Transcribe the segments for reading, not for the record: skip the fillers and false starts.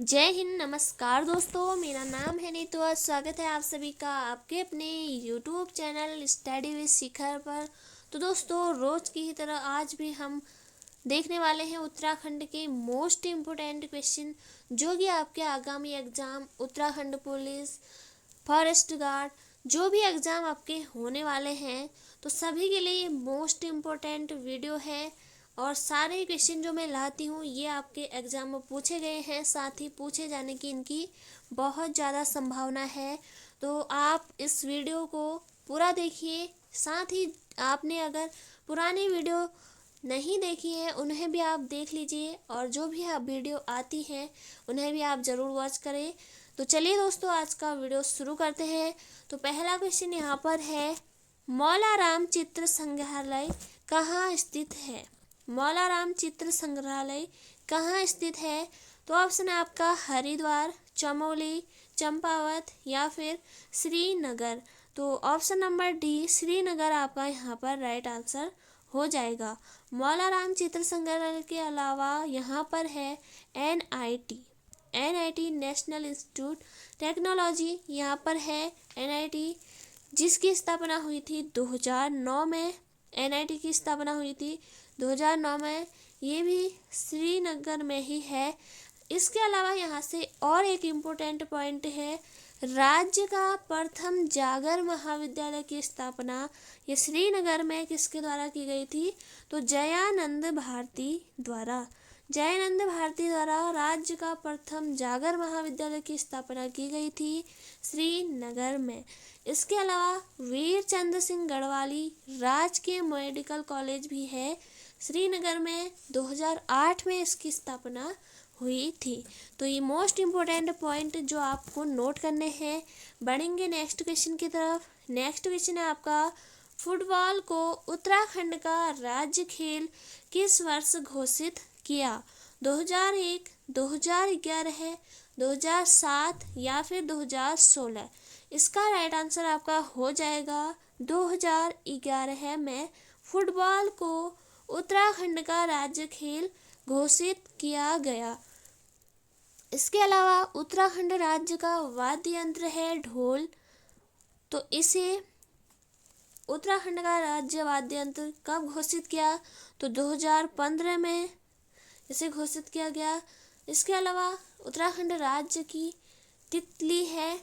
जय हिंद। नमस्कार दोस्तों, मेरा नाम है नीतू और स्वागत है आप सभी का आपके अपने यूट्यूब चैनल स्टडी विद शिखर पर। तो दोस्तों, रोज़ की ही तरह आज भी हम देखने वाले हैं उत्तराखंड के मोस्ट इम्पोर्टेंट क्वेश्चन, जो कि आपके आगामी exam Uttarakhand police, forest guard, जो भी एग्ज़ाम आपके होने वाले हैं, तो सभी के लिए मोस्ट इम्पोर्टेंट वीडियो है। और सारे क्वेश्चन जो मैं लाती हूँ ये आपके एग्ज़ाम में पूछे गए हैं, साथ ही पूछे जाने की इनकी बहुत ज़्यादा संभावना है। तो आप इस वीडियो को पूरा देखिए। साथ ही आपने अगर पुरानी वीडियो नहीं देखी है उन्हें भी आप देख लीजिए, और जो भी आप वीडियो आती हैं उन्हें भी आप ज़रूर वॉच करें। तो चलिए दोस्तों, आज का वीडियो शुरू करते हैं। तो पहला क्वेश्चन यहाँ पर है, मौलाराम चित्र संग्रहालय कहाँ स्थित है? मौलाराम चित्र संग्रहालय कहाँ स्थित है? तो ऑप्शन है आपका हरिद्वार, चमोली, चंपावत या फिर श्रीनगर। तो ऑप्शन नंबर डी श्रीनगर आपका यहाँ पर राइट आंसर हो जाएगा। मौलाराम चित्र संग्रहालय के अलावा यहाँ पर है एनआईटी नेशनल इंस्टीट्यूट टेक्नोलॉजी, यहाँ पर है एनआईटी, जिसकी स्थापना हुई थी 2009 में। एनआईटी की स्थापना हुई थी 2009 में, ये भी श्रीनगर में ही है। इसके अलावा यहाँ से और एक इम्पोर्टेंट पॉइंट है, राज्य का प्रथम जागर महाविद्यालय की स्थापना ये श्रीनगर में किसके द्वारा की गई थी? तो जयानंद भारती द्वारा। जयानंद भारती द्वारा राज्य का प्रथम जागर महाविद्यालय की स्थापना की गई थी श्रीनगर में। इसके अलावा वीर चंद्र सिंह गढ़वाली राजकीय मेडिकल कॉलेज भी है श्रीनगर में, 2008 में इसकी स्थापना हुई थी। तो ये मोस्ट इम्पोर्टेंट पॉइंट जो आपको नोट करने हैं। बढ़ेंगे नेक्स्ट क्वेश्चन की तरफ। नेक्स्ट क्वेश्चन है आपका, फुटबॉल को उत्तराखंड का राज्य खेल किस वर्ष घोषित किया? 2001, 2011, 2007 या फिर 2016। इसका राइट आंसर आपका हो जाएगा 2011 में फुटबॉल को उत्तराखंड का राज्य खेल घोषित किया गया। इसके अलावा उत्तराखंड राज्य का वाद्य यंत्र है ढोल। तो इसे उत्तराखंड का राज्य वाद्य यंत्र कब घोषित किया? तो 2015 में इसे घोषित किया गया। इसके अलावा उत्तराखंड राज्य की तितली है,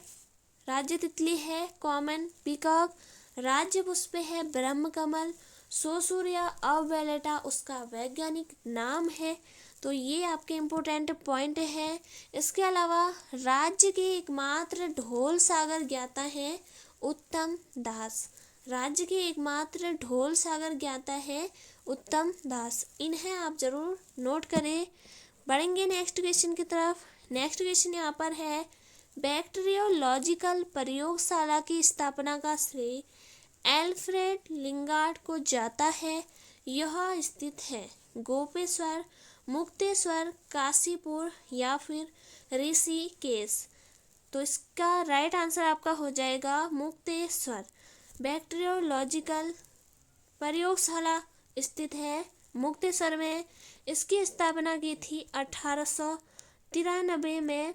राज्य तितली है कॉमन पीकॉक, राज्य पुष्प है ब्रह्मकमल, सोसूरिया अवेलेटा उसका वैज्ञानिक नाम है। तो ये आपके इम्पोर्टेंट पॉइंट है। इसके अलावा राज्य के एकमात्र ढोल सागर ज्ञाता है उत्तम दास। राज्य के एकमात्र ढोल सागर ज्ञाता है उत्तम दास। इन्हें आप जरूर नोट करें। बढ़ेंगे नेक्स्ट क्वेश्चन की तरफ। नेक्स्ट क्वेश्चन यहाँ पर है, बैक्टीरियोलॉजिकल प्रयोगशाला की स्थापना का श्रेय एल्फ्रेड लिंगार्ड को जाता है। यह स्थित है गोपेश्वर, मुक्तेश्वर, काशीपुर या फिर ऋषिकेश। तो इसका राइट आंसर आपका हो जाएगा मुक्तेश्वर। बैक्टीरियोलॉजिकल प्रयोगशाला स्थित है मुक्तेश्वर में। इसकी स्थापना की थी 1893 में।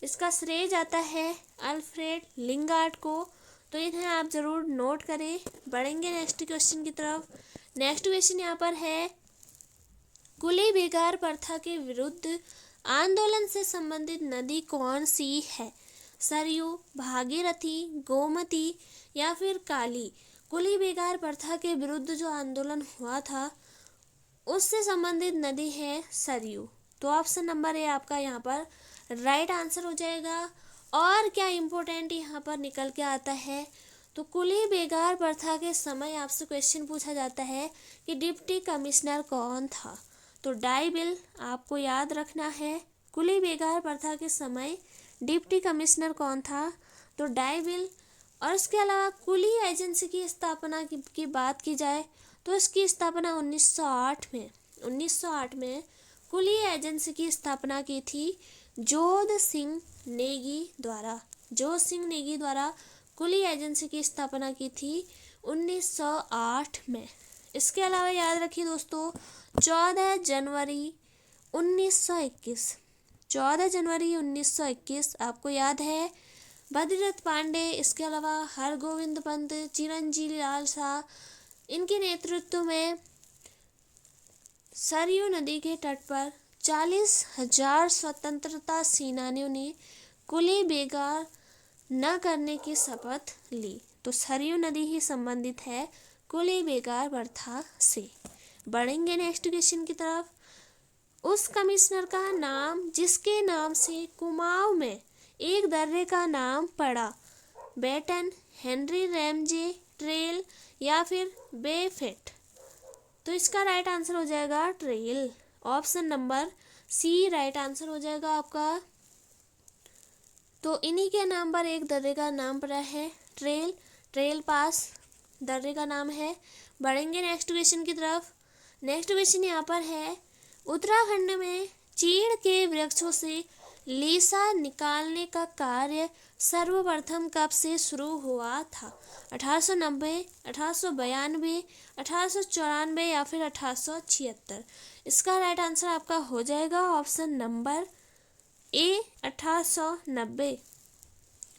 इसका श्रेय जाता है अल्फ्रेड लिंगार्ड को। तो इन्हें आप ज़रूर नोट करें। बढ़ेंगे नेक्स्ट क्वेश्चन की तरफ। नेक्स्ट क्वेश्चन यहाँ पर है, कुली बेगार प्रथा के विरुद्ध आंदोलन से संबंधित नदी कौन सी है? सरयू, भागीरथी, गोमती या फिर काली। कुली बेगार प्रथा के विरुद्ध जो आंदोलन हुआ था उससे संबंधित नदी है सरयू। तो ऑप्शन नंबर ए आपका यहाँ पर राइट आंसर हो जाएगा। और क्या इम्पोर्टेंट यहाँ पर निकल के आता है, तो कुली बेगार प्रथा के समय आपसे क्वेश्चन पूछा जाता है कि डिप्टी कमिश्नर कौन था? तो डाइबिल आपको याद रखना है। कुली बेगार प्रथा के समय डिप्टी कमिश्नर कौन था? तो डाइबिल। और इसके अलावा कुली एजेंसी की स्थापना की बात की जाए तो इसकी स्थापना 1908 में कुली एजेंसी की स्थापना की थी जोध सिंह नेगी द्वारा। जोध सिंह नेगी द्वारा कुली एजेंसी की स्थापना की थी 1908 में। इसके अलावा याद रखिए दोस्तों, 14 जनवरी 1921 14 जनवरी 1921 आपको याद है। बद्रीनाथ पांडे, इसके अलावा हरगोविंद पंत, चिरंजीवी लाल शाह, इनके नेतृत्व में सरयू नदी के तट पर 40,000 स्वतंत्रता सेनानियों ने कुली बेगार न करने की शपथ ली। तो सरयू नदी ही संबंधित है कुली बेगार प्रथा से। बढ़ेंगे नेक्स्ट क्वेश्चन की तरफ। उस कमिश्नर का नाम जिसके नाम से कुमाऊं में एक दर्रे का नाम पड़ा, बेटन, हेनरी रैमजे, ट्रेल या फिर बेफेट। तो इसका राइट आंसर हो जाएगा ट्रेल। Option number C right answer हो जाएगा आपका। तो इन्हीं के नाम पर एक दर्रे का नाम पड़ा है ट्रेल, ट्रेल पास दर्रे का नाम है। बढ़ेंगे नेक्स्ट क्वेश्चन की तरफ। नेक्स्ट क्वेश्चन यहाँ पर है, उत्तराखंड में चीड़ के वृक्षों से लीसा निकालने का कार्य सर्वप्रथम कब से शुरू हुआ था? 1890, 1892, 1894 या फिर 1876। इसका राइट आंसर आपका हो जाएगा ऑप्शन नंबर ए 1890।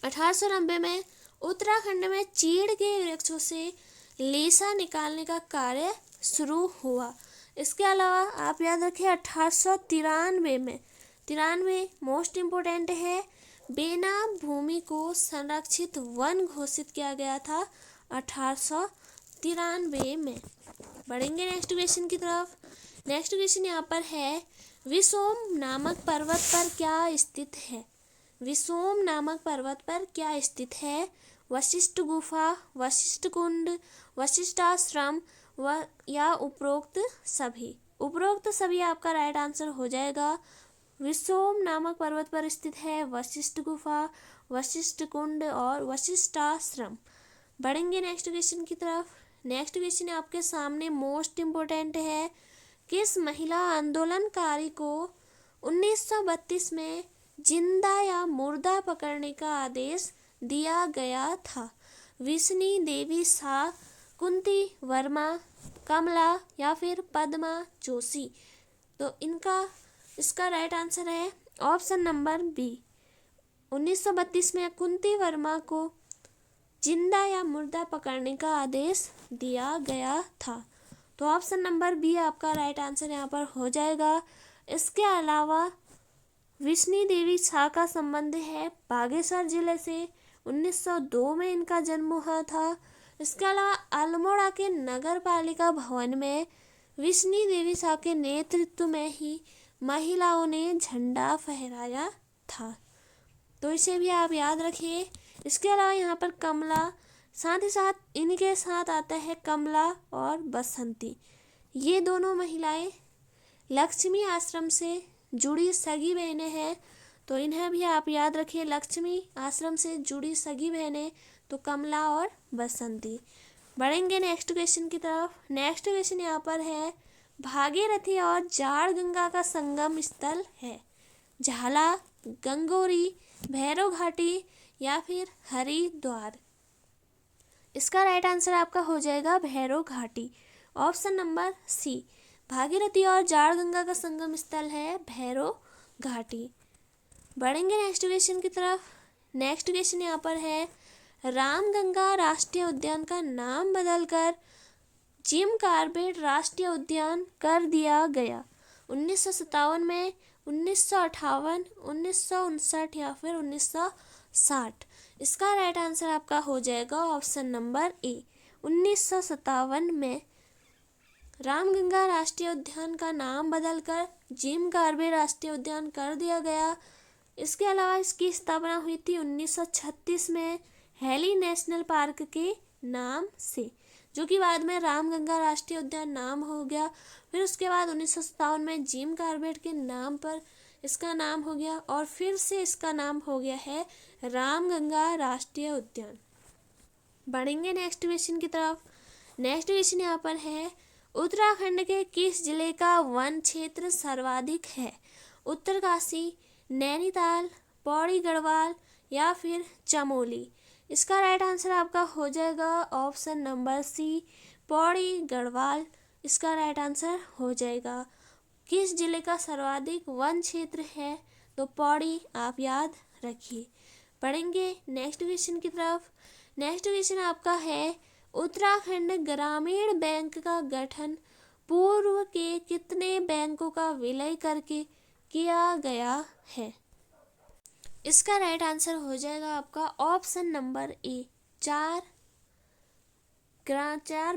1890 में उत्तराखंड में चीड़ के वृक्षों से लीसा निकालने का कार्य शुरू हुआ। इसके अलावा आप याद रखें 1893 में, 93 मोस्ट इम्पोर्टेंट है, बेनाम भूमि को संरक्षित वन घोषित किया गया था 1893 में। बढ़ेंगे नेक्स्ट क्वेश्चन की तरफ। नेक्स्ट क्वेश्चन यहाँ पर है, विसोम नामक पर्वत पर क्या स्थित है? विसोम नामक पर्वत पर क्या स्थित है? वशिष्ठ गुफा, वशिष्ठ कुंड, वशिष्ठाश्रम या उपरोक्त सभी। उपरोक्त सभी आपका राइट आंसर हो जाएगा। विसोम नामक पर्वत पर स्थित है वशिष्ठ गुफा, वशिष्ठ कुंड और वशिष्ठाश्रम। बढ़ेंगे नेक्स्ट क्वेश्चन की तरफ। नेक्स्ट क्वेश्चन आपके सामने मोस्ट इम्पोर्टेंट है, किस महिला आंदोलनकारी को 1932 में जिंदा या मुर्दा पकड़ने का आदेश दिया गया था? विष्णु देवी शाह, कुंती वर्मा, कमला या फिर पद्मा जोशी। तो इसका राइट आंसर है ऑप्शन नंबर बी। 1932 में कुंती वर्मा को जिंदा या मुर्दा पकड़ने का आदेश दिया गया था। तो ऑप्शन नंबर बी आपका राइट आंसर यहाँ पर हो जाएगा। इसके अलावा विष्णु देवी शाह का संबंध है बागेश्वर जिले से, 1902 में इनका जन्म हुआ था। इसके अलावा अल्मोड़ा के नगर पालिका भवन में विष्णु देवी शाह के नेतृत्व में ही महिलाओं ने झंडा फहराया था। तो इसे भी आप याद रखिए। इसके अलावा यहाँ पर कमला, साथ ही साथ इनके साथ आता है कमला और बसंती। ये दोनों महिलाएं लक्ष्मी आश्रम से जुड़ी सगी बहनें हैं, तो इन्हें भी आप याद रखिए। लक्ष्मी आश्रम से जुड़ी सगी बहनें तो कमला और बसंती। बढ़ेंगे नेक्स्ट क्वेश्चन की तरफ। नेक्स्ट क्वेश्चन यहाँ पर है, भागीरथी और जाड़ गंगा का संगम स्थल है? झाला, गंगोरी, भैरव घाटी या फिर हरिद्वार। इसका राइट आंसर आपका हो जाएगा भैरव घाटी। ऑप्शन नंबर सी, भागीरथी और जाड़ गंगा का संगम स्थल है भैरव घाटी। बढ़ेंगे नेक्स्ट क्वेश्चन की तरफ। नेक्स्ट क्वेश्चन यहाँ पर है, रामगंगा राष्ट्रीय उद्यान का नाम बदलकर जिम कॉर्बेट राष्ट्रीय उद्यान कर दिया गया। 1957 में, 1958, 1959 या फिर 1960। इसका राइट आंसर आपका हो जाएगा ऑप्शन नंबर ए। 1957 में रामगंगा राष्ट्रीय उद्यान का नाम बदलकर जिम कॉर्बेट राष्ट्रीय उद्यान कर दिया गया। इसके अलावा इसकी स्थापना हुई थी 1936 में हेली नेशनल पार्क के नाम से, जो कि बाद में रामगंगा राष्ट्रीय उद्यान नाम हो गया। फिर उसके बाद 1957 में जिम कॉर्बेट के नाम पर इसका नाम हो गया और फिर से इसका नाम हो गया है रामगंगा राष्ट्रीय उद्यान। बढ़ेंगे नेक्स्ट क्वेश्चन की तरफ। नेक्स्ट क्वेश्चन यहाँ पर है, उत्तराखंड के किस जिले का वन क्षेत्र सर्वाधिक है? उत्तरकाशी, नैनीताल, पौड़ी गढ़वाल या फिर चमोली। इसका राइट आंसर आपका हो जाएगा option number C, Pauri Garhwal. इसका राइट आंसर हो जाएगा। किस जिले का सर्वाधिक वन क्षेत्र है? तो पौड़ी आप याद रखिए। पढ़ेंगे नेक्स्ट क्वेश्चन की तरफ। नेक्स्ट क्वेश्चन आपका है, उत्तराखंड ग्रामीण बैंक का गठन पूर्व के कितने बैंकों का विलय करके किया गया है? इसका राइट आंसर हो जाएगा आपका ऑप्शन नंबर ए, चार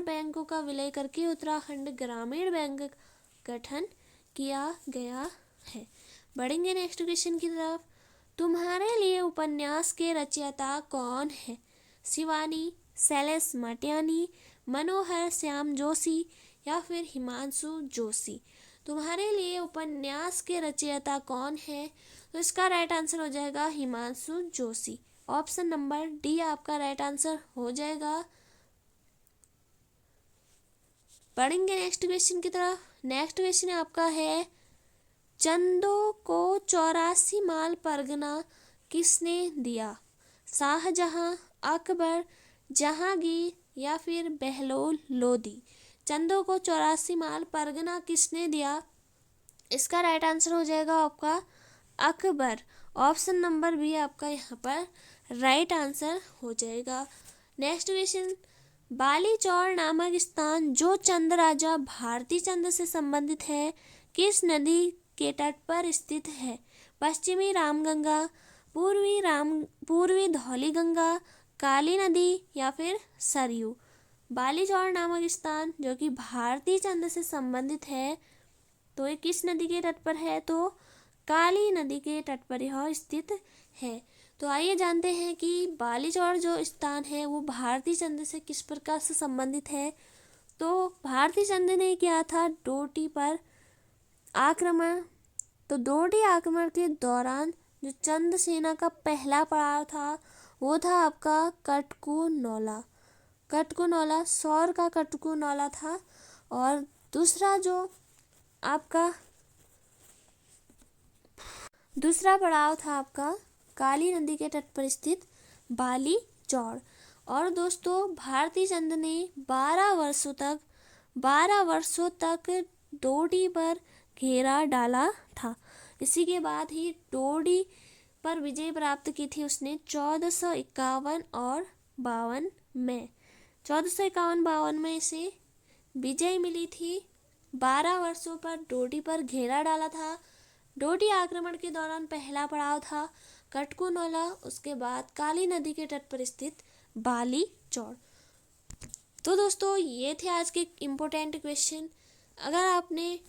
बैंकों का विलय करके उत्तराखंड ग्रामीण बैंक का गठन किया गया है। बढ़ेंगे नेक्स्ट क्वेश्चन की तरफ। तुम्हारे लिए उपन्यास के रचयिता कौन है? शिवानी, शैलेश मटियानी, मनोहर श्याम जोशी या फिर हिमांशु जोशी? तुम्हारे लिए उपन्यास के रचयिता कौन है? तो इसका राइट आंसर हो जाएगा Himanshu Joshi. Option number D आपका राइट आंसर हो जाएगा। पढ़ेंगे नेक्स्ट क्वेश्चन की तरफ। नेक्स्ट क्वेश्चन आपका है, चंदों को 84 माल परगना किसने दिया? शाहजहां, अकबर, जहांगीर या फिर बहलोल लोदी? चंदों को 84 माल परगना किसने दिया? इसका राइट आंसर हो जाएगा आपका अकबर। ऑप्शन नंबर बी आपका यहाँ पर राइट आंसर हो जाएगा। नेक्स्ट क्वेश्चन, बालीचौर नामक स्थान जो चंद राजा भारती चंद से संबंधित है, किस नदी के तट पर स्थित है? पश्चिमी रामगंगा, पूर्वी धौलीगंगा, काली नदी या फिर सरयू? बालीचौर नामक स्थान जो कि भारती चंद से संबंधित है, तो ये किस नदी के तट पर है? तो काली नदी के तट पर यह स्थित है। तो आइए जानते हैं कि बालीचौर जो स्थान है वो भारती चंद से किस प्रकार से संबंधित है। तो भारती चंद ने किया था डोटी पर आक्रमण। तो डोटी आक्रमण के दौरान जो चंद सेना का पहला पड़ाव था वो था आपका कटकुनौला। सौर का कटकुनौला था। और दूसरा पड़ाव था आपका काली नदी के तट पर स्थित बालीचौर। और दोस्तों भारती चंद ने 12 वर्षों तक डोडी पर घेरा डाला था। इसी के बाद ही डोडी पर विजय प्राप्त की थी उसने 1451 और 52 में। 1451-52 में इसे विजय मिली थी। 12 वर्षों पर डोडी पर घेरा डाला था। डोडी आक्रमण के दौरान पहला पड़ाव था कटकुनौला, उसके बाद काली नदी के तट पर स्थित बालीचौर। तो दोस्तों ये थे आज के इम्पोर्टेंट क्वेश्चन। अगर आपने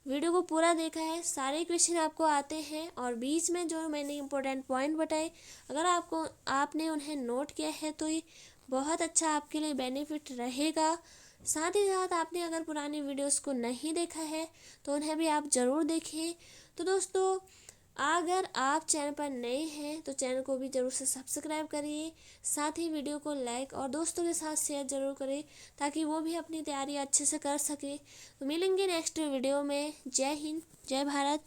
वीडियो को पूरा देखा है, सारे क्वेश्चन आपको आते हैं और बीच में जो मैंने इम्पोर्टेंट पॉइंट बताए अगर आपने उन्हें नोट किया है तो ये बहुत अच्छा आपके लिए बेनिफिट रहेगा। साथ ही साथ आपने अगर पुरानी वीडियोस को नहीं देखा है तो उन्हें भी आप ज़रूर देखें। तो दोस्तों अगर आप चैनल पर नए हैं तो चैनल को भी ज़रूर से सब्सक्राइब करिए। साथ ही वीडियो को लाइक और दोस्तों के साथ शेयर ज़रूर करें ताकि वो भी अपनी तैयारी अच्छे से कर सके। तो मिलेंगे नेक्स्ट वीडियो में। जय हिंद, जय भारत।